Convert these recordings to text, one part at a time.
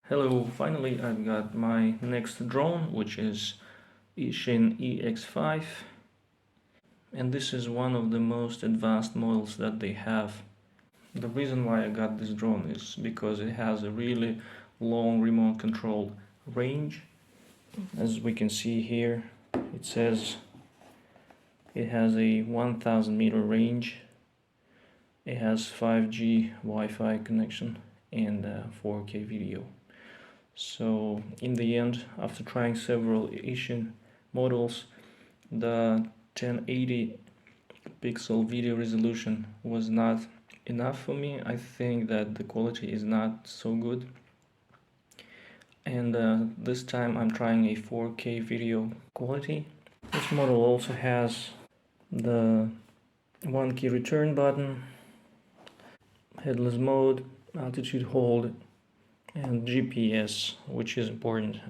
Hello, finally I've got my next drone, which is Eachine EX5, and this is one of the most advanced models that they have. The reason why I got this drone is because it has a really long remote control range. As we can see here, it says it has a 1000 meter range. It has 5G Wi-Fi connection and 4K video. So in the end, after trying several Eachine models, the 1080 pixel video resolution was not enough for me. I think that the quality is not so good, and this time I'm trying a 4K video quality. This model also has the one key return button, headless mode, altitude hold, and GPS, which is important.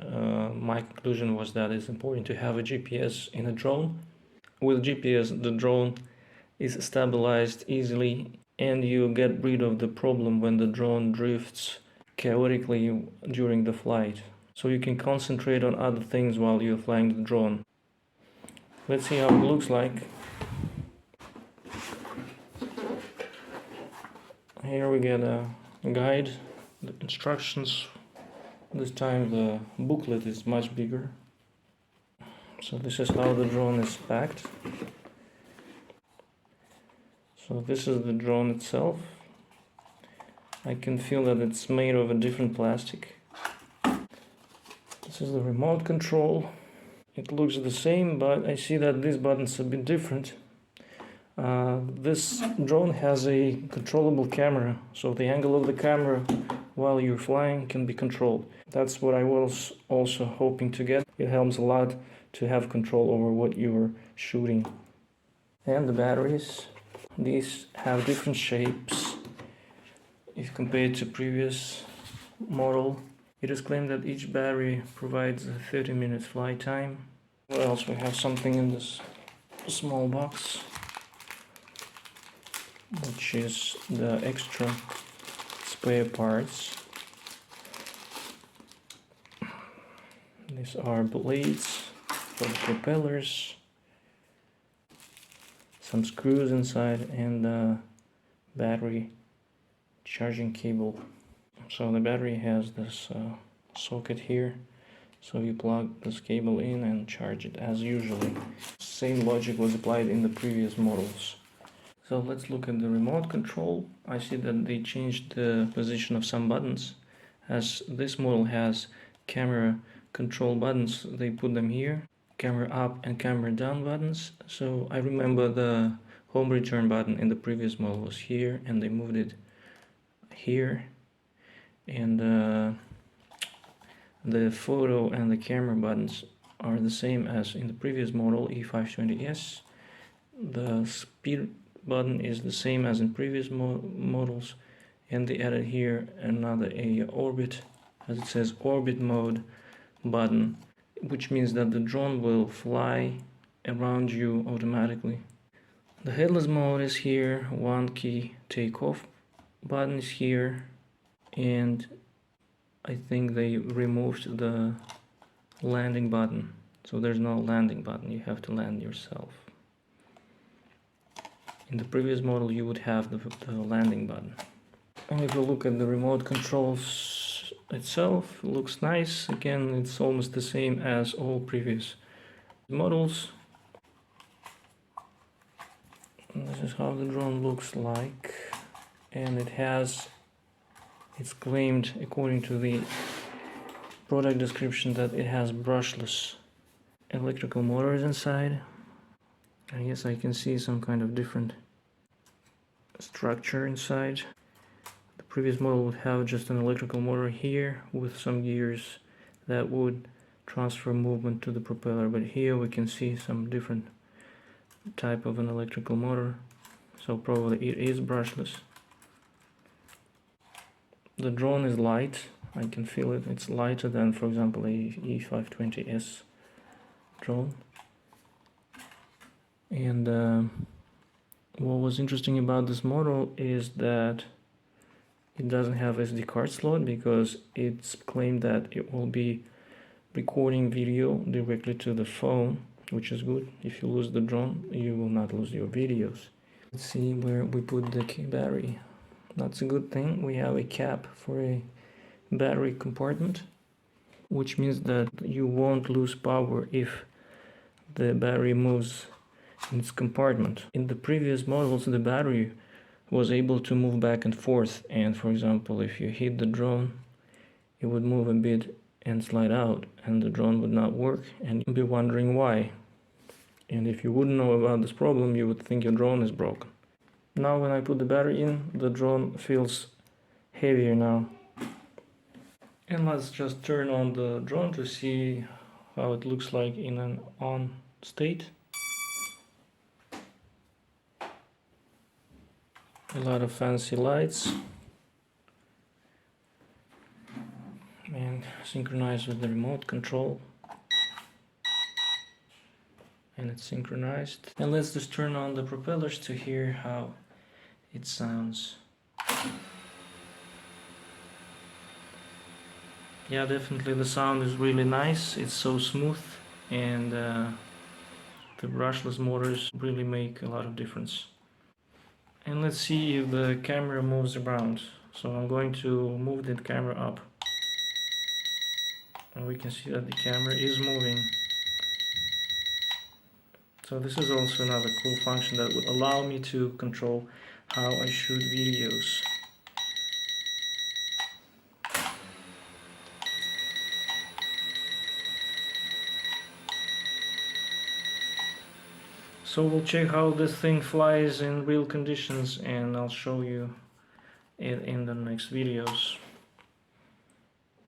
My conclusion was that it's important to have a GPS in a drone. With GPS, the drone is stabilized easily and you get rid of the problem when the drone drifts chaotically during the flight. So you can concentrate on other things while you're flying the drone. Let's see how it looks like. Here we get a guide, the instructions. This time the booklet is much bigger. So this is how the drone is packed. So this is the drone itself. I can feel that it's made of a different plastic. This is the remote control. It looks the same, but I see that these buttons are a bit different. This drone has a controllable camera, so the angle of the camera while you're flying can be controlled. That's what I was also hoping to get. It helps a lot to have control over what you're shooting. And the batteries, these have different shapes if compared to previous model. It is claimed that each battery provides a 30 minutes flight time. What else? We have something in this small box, which is the extra spare parts. These are blades for the propellers, some screws inside, and the battery charging cable. So the battery has this socket here, so you plug this cable in and charge it as usually. Same logic was applied in the previous models. So let's look at the remote control. I see that they changed the position of some buttons. As this model has camera control buttons, they put them here. Camera up and camera down buttons. So I remember the home return button in the previous model was here, and they moved it here. And the photo and the camera buttons are the same as in the previous model, E520s. The speed button is the same as in previous models, and they added here another orbit, as it says, orbit mode button, which means that the drone will fly around you automatically. The headless mode is here, one key takeoff button is here, and I think they removed the landing button, so there's no landing button, you have to land yourself. In the previous model you would have the landing button. And if you look at the remote controls itself, it looks nice. Again, it's almost the same as all previous models. And this is how the drone looks like, and it's claimed, according to the product description, that it has brushless electrical motors inside. And yes, I can see some kind of different structure inside. The previous model would have just an electrical motor here with some gears that would transfer movement to the propeller, but here we can see some different type of an electrical motor, so probably it is brushless. The drone is light, I can feel it. It's lighter than, for example, a E520s drone. And what was interesting about this model is that It doesn't have SD card slot because it's claimed that it will be recording video directly to the phone, which is good. If you lose the drone, you will not lose your videos. Let's see where we put the battery. That's a good thing. We have a cap for a battery compartment, which means that you won't lose power if the battery moves in its compartment. In the previous models, the battery was able to move back and forth, and for example, if you hit the drone, it would move a bit and slide out, and the drone would not work, and you'd be wondering why. And if you wouldn't know about this problem, you would think your drone is broken. Now when I put the battery in, the drone feels heavier now. And let's just turn on the drone to see how it looks like in an on state. A lot of fancy lights and synchronized with the remote control, and it's synchronized. And let's just turn on the propellers to hear how it sounds. Yeah, definitely the sound is really nice. It's so smooth, and the brushless motors really make a lot of difference. And let's see if the camera moves around. So I'm going to move the camera up, and we can see that the camera is moving. So this is also another cool function that would allow me to control how I shoot videos. So we'll check how this thing flies in real conditions, and I'll show you it in the next videos.